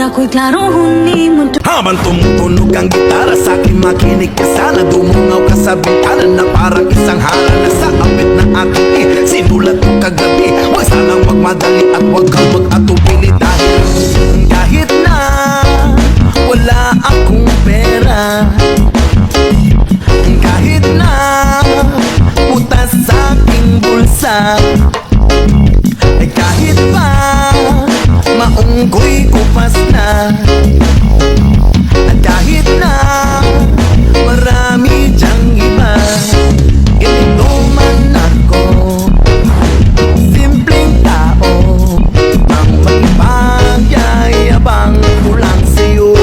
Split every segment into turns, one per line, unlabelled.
ako'y klarong huni mo.
Habang tumutunog ang gitara sa aking makinig ka sana, dumungaw ka sa bintana na parang isang hala na sa awit na aking sinulat ko kagabi. Huwag sanang magmadali at huwag kang mag-atubili, dahil kahit na wala akong pera, kahit na putas sa aking bulsa, kahit pa maunggoy kupas na, at kahit na marami dyang iba, ganito man ako, simpleng tao, ang magpagyayabang ko lang sa'yo.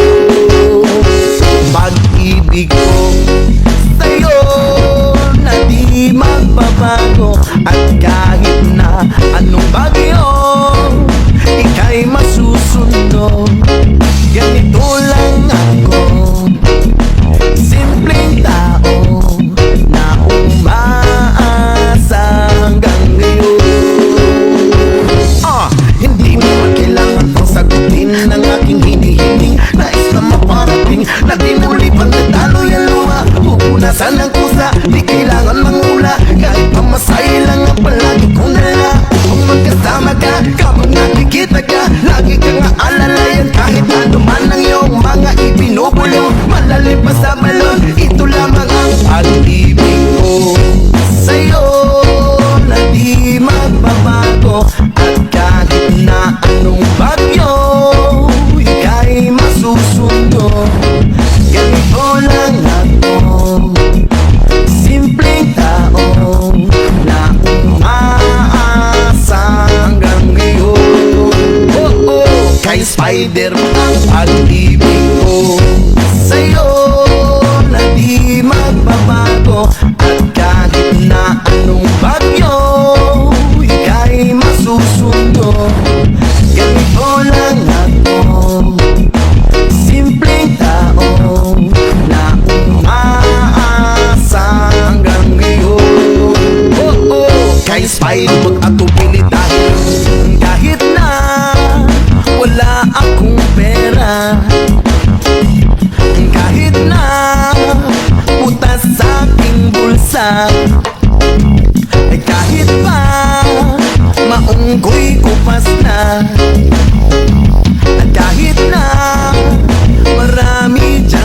Pag-ibig ko sa'yo na di magbabago, at kahit na anong bagyo ika'y masusunod. Ganito lang ako, simpleng tao na umaasa hanggang ngayon. Hindi mo kailangan pang sagutin ng aking hinihiling. Nais na maparating na di muli pagkatalo yan luha. Pupunasan ng kusa, di kailangan mangula. Kahit pamasay lang ang palagi kong dala. Kung magkasama ka, kapag nakikita ka, lagi kang aalalayan. Kahit ano man ang iyong mga ibinubulong, malalim pa sa balon, ito lamang ang pag-ibig ko sa'yo na di magbabago. At kahit na anong bagyo ika'y masusunod. Ganito lang ako, simpleng tao na umaasa hanggang ngayon. Kay Spider ang pag-ibig ko sa'yo na di magbabago. At kahit na anong bagyo ika'y masusunod. Ganito lang ako, simpleng tao na umaasa hanggang ngayon. Kay Spider mag-atubili, dahil kahit na wala akong pera, kahit na putas sa aking bulsa, kahit pa maunggoy kupas na, at kahit na marami dyang